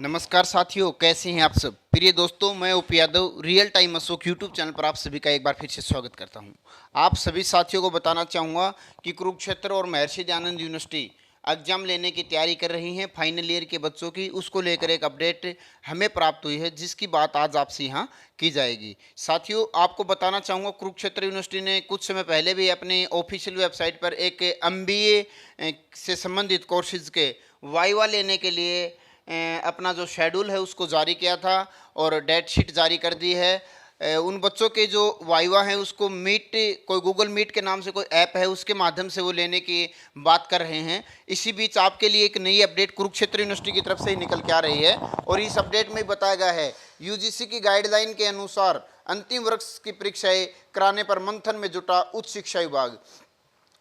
नमस्कार साथियों, कैसे हैं आप सब। प्रिय दोस्तों, मैं उप Yadav real time Ashok YouTube channel पर आप सभी का एक बार फिर से स्वागत करता हूं। आप सभी साथियों को बताना चाहूँगा कि कुरुक्षेत्र और महर्षि दयानंद यूनिवर्सिटी एग्जाम लेने की तैयारी कर रही हैं फाइनल ईयर के बच्चों की। उसको लेकर एक अपडेट हमें प्राप्त हुई है, जिसकी बात आज आपसे यहाँ की जाएगी। साथियों, आपको बताना चाहूँगा, कुरुक्षेत्र यूनिवर्सिटी ने कुछ समय पहले भी अपने ऑफिशियल वेबसाइट पर एक MBA से संबंधित कोर्सेज के वाइवा लेने के लिए अपना जो शेड्यूल है उसको जारी किया था और डेट शीट जारी कर दी है। उन बच्चों के जो वाइवा हैं उसको मीट, कोई गूगल मीट के नाम से कोई ऐप है, उसके माध्यम से वो लेने की बात कर रहे हैं। इसी बीच आपके लिए एक नई अपडेट कुरुक्षेत्र यूनिवर्सिटी की तरफ से ही निकल के आ रही है और इस अपडेट में बताया गया है, यूजीसी की गाइडलाइन के अनुसार अंतिम वर्ष की परीक्षाएं कराने पर मंथन में जुटा उच्च शिक्षा विभाग।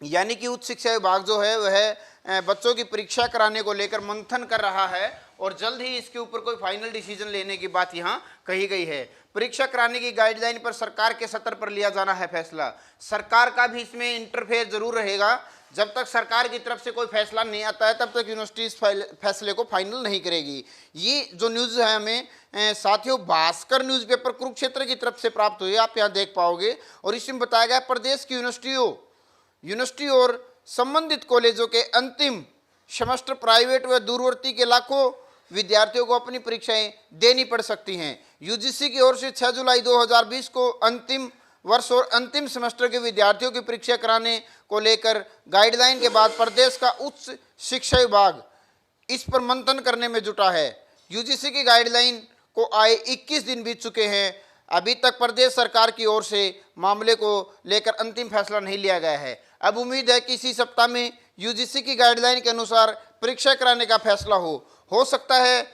यानी कि उच्च शिक्षा विभाग जो है वह बच्चों की परीक्षा कराने को लेकर मंथन कर रहा है और जल्द ही इसके ऊपर कोई फाइनल डिसीजन लेने की बात यहाँ कही गई है। परीक्षा कराने की गाइडलाइन पर सरकार के स्तर पर लिया जाना है फैसला। सरकार का भी इसमें इंटरफेयर जरूर रहेगा। जब तक सरकार की तरफ से कोई फैसला नहीं आता है तब तक यूनिवर्सिटी इस फैसले को फाइनल नहीं करेगी। ये जो न्यूज़ है हमें साथियों भास्कर न्यूज़पेपर कुरुक्षेत्र की तरफ से प्राप्त हुई, आप यहाँ देख पाओगे। और इसमें बताया गया प्रदेश की यूनिवर्सिटी और संबंधित कॉलेजों के अंतिम सेमेस्टर प्राइवेट व दूरवर्ती के लाखों विद्यार्थियों को अपनी परीक्षाएं देनी पड़ सकती हैं। यूजीसी की ओर से 6 जुलाई 2020 को अंतिम वर्ष और अंतिम सेमेस्टर के विद्यार्थियों की परीक्षा कराने को लेकर गाइडलाइन के बाद प्रदेश का उच्च शिक्षा विभाग इस पर मंथन करने में जुटा है। यूजीसी की गाइडलाइन को आए 21 दिन बीत चुके हैं। अभी तक प्रदेश सरकार की ओर से मामले को लेकर अंतिम फैसला नहीं लिया गया है। अब उम्मीद है कि इसी सप्ताह में यूजीसी की गाइडलाइन के अनुसार परीक्षा कराने का फैसला हो सकता है।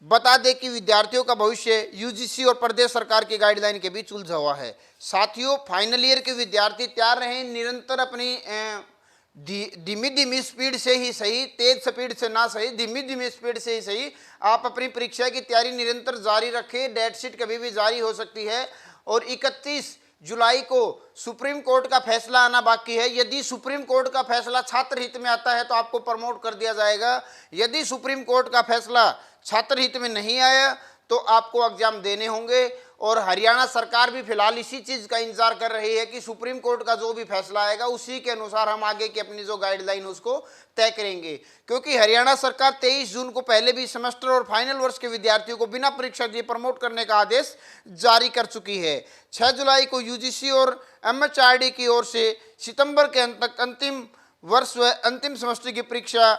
बता दें कि विद्यार्थियों का भविष्य यूजीसी और प्रदेश सरकार की गाइडलाइन के बीच उलझा हुआ है। साथियों, फाइनल ईयर के विद्यार्थी तैयार रहें, निरंतर अपनी धीमी धीमी स्पीड से ही सही, तेज स्पीड से ना सही, धीमी धीमी स्पीड से ही सही, आप अपनी परीक्षा की तैयारी निरंतर जारी रखें। डेट शीट कभी भी जारी हो सकती है और 31 जुलाई को सुप्रीम कोर्ट का फैसला आना बाकी है। यदि सुप्रीम कोर्ट का फैसला छात्र हित में आता है तो आपको प्रमोट कर दिया जाएगा। यदि सुप्रीम कोर्ट का फैसला छात्र हित में नहीं आया तो आपको एग्जाम देने होंगे। और हरियाणा सरकार भी फिलहाल इसी चीज़ का इंतजार कर रही है कि सुप्रीम कोर्ट का जो भी फैसला आएगा उसी के अनुसार हम आगे की अपनी जो गाइडलाइन उसको तय करेंगे। क्योंकि हरियाणा सरकार 23 जून को पहले भी सेमेस्टर और फाइनल वर्ष के विद्यार्थियों को बिना परीक्षा दिए प्रमोट करने का आदेश जारी कर चुकी है। 6 जुलाई को यूजीसी और MHRD की ओर से सितंबर के अंत तक अंतिम वर्ष व अंतिम सेमेस्टर की परीक्षा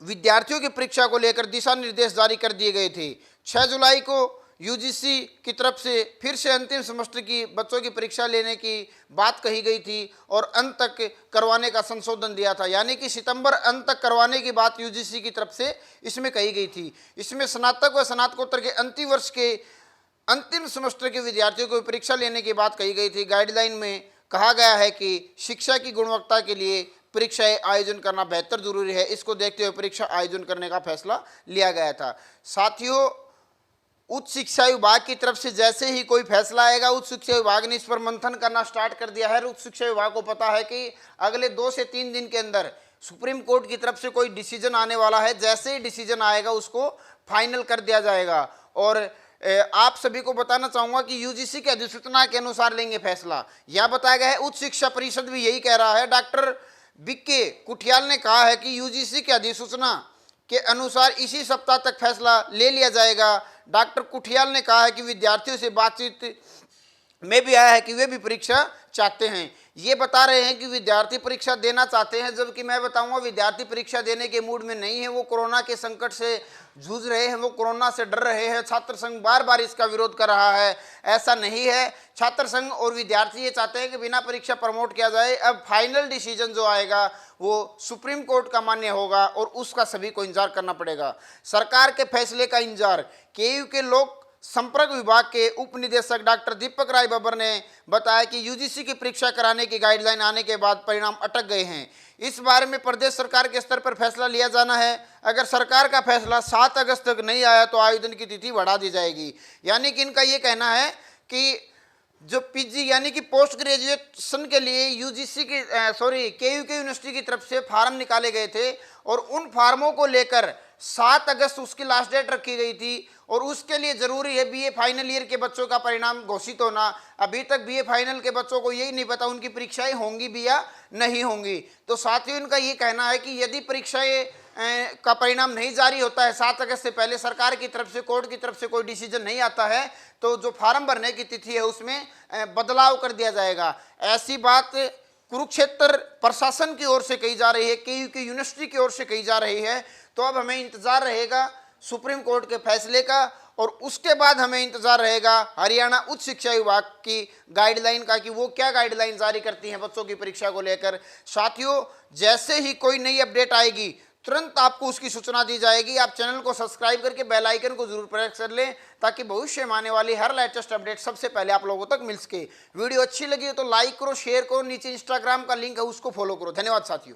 विद्यार्थियों की परीक्षा को लेकर दिशा निर्देश जारी कर दिए गए थे। 6 जुलाई को यूजीसी की तरफ से फिर से अंतिम सेमेस्टर की बच्चों की परीक्षा लेने की बात कही गई थी और अंत तक करवाने का संशोधन दिया था। यानी कि सितंबर अंत तक करवाने की बात यूजीसी की तरफ से इसमें कही गई थी। इसमें स्नातक व स्नातकोत्तर के अंतिम वर्ष के अंतिम सेमेस्टर के विद्यार्थियों को परीक्षा लेने की बात कही गई थी। गाइडलाइन में कहा गया है कि शिक्षा की गुणवत्ता के लिए परीक्षाएं आयोजन करना बेहतर जरूरी है। इसको देखते हुए परीक्षा आयोजन करने का फैसला लिया गया था। साथियों, उच्च शिक्षा विभाग की तरफ से जैसे ही कोई फैसला आएगा, उच्च शिक्षा विभाग ने इस पर मंथन करना स्टार्ट कर दिया है। उच्च शिक्षा विभाग को पता है कि अगले 2 से 3 दिन के अंदर सुप्रीम कोर्ट की तरफ से कोई डिसीजन आने वाला है। जैसे ही डिसीजन आएगा उसको फाइनल कर दिया जाएगा। और आप सभी को बताना चाहूंगा कि यूजीसी की अधिसूचना के अनुसार लेंगे फैसला। यह बताया गया है, उच्च शिक्षा परिषद भी यही कह रहा है। डॉक्टर बीके कुठियाल ने कहा है कि यूजीसी की अधिसूचना के अनुसार इसी सप्ताह तक फैसला ले लिया जाएगा। डॉक्टर कुठियाल ने कहा है कि विद्यार्थियों से बातचीत में भी आया है कि वे भी परीक्षा चाहते हैं। ये बता रहे हैं कि विद्यार्थी परीक्षा देना चाहते हैं, जबकि मैं बताऊंगा विद्यार्थी परीक्षा देने के मूड में नहीं है। वो कोरोना के संकट से जूझ रहे हैं, वो कोरोना से डर रहे हैं। छात्र संघ बार बार इसका विरोध कर रहा है। ऐसा नहीं है। छात्र संघ और विद्यार्थी ये चाहते हैं कि बिना परीक्षा प्रमोट किया जाए। अब फाइनल डिसीजन जो आएगा वो सुप्रीम कोर्ट का मान्य होगा और उसका सभी को इंतजार करना पड़ेगा। सरकार के फैसले का इंतजार केयू के लोक संपर्क विभाग के उप निदेशक डॉक्टर दीपक राय बब्बर ने बताया कि यूजीसी की परीक्षा कराने की गाइडलाइन आने के बाद परिणाम अटक गए हैं। इस बारे में प्रदेश सरकार के स्तर पर फैसला लिया जाना है। अगर सरकार का फैसला 7 अगस्त तक नहीं आया तो आवेदन की तिथि बढ़ा दी जाएगी। यानी कि इनका ये कहना है कि जो पीजी यानी कि पोस्ट ग्रेजुएशन के लिए यूजीसी की केयू यूनिवर्सिटी की तरफ से फार्म निकाले गए थे और उन फार्मों को लेकर 7 अगस्त उसकी लास्ट डेट रखी गई थी और उसके लिए जरूरी है बीए फाइनल ईयर के बच्चों का परिणाम घोषित होना। अभी तक बीए फाइनल के बच्चों को यही नहीं पता उनकी परीक्षाएं होंगी भी या नहीं होंगी। तो साथियों, इनका ये कहना है कि यदि परीक्षाएं का परिणाम नहीं जारी होता है 7 अगस्त से पहले, सरकार की तरफ से, कोर्ट की तरफ से कोई डिसीजन नहीं आता है, तो जो फार्म भरने की तिथि है उसमें बदलाव कर दिया जाएगा। ऐसी बात कुरुक्षेत्र प्रशासन की ओर से कही जा रही है, केयू की यूनिवर्सिटी की ओर से कही जा रही है। तो अब हमें इंतजार रहेगा सुप्रीम कोर्ट के फैसले का और उसके बाद हमें इंतजार रहेगा हरियाणा उच्च शिक्षा विभाग की गाइडलाइन का कि वो क्या गाइडलाइन जारी करती हैं बच्चों की परीक्षा को लेकर। साथियों, जैसे ही कोई नई अपडेट आएगी तुरंत आपको उसकी सूचना दी जाएगी। आप चैनल को सब्सक्राइब करके बेल आइकन को जरूर प्रेस कर लें ताकि भविष्य में आने वाली हर लेटेस्ट अपडेट सबसे पहले आप लोगों तक मिल सके। वीडियो अच्छी लगी हो तो लाइक करो, शेयर करो, नीचे इंस्टाग्राम का लिंक है उसको फॉलो करो। धन्यवाद साथियों।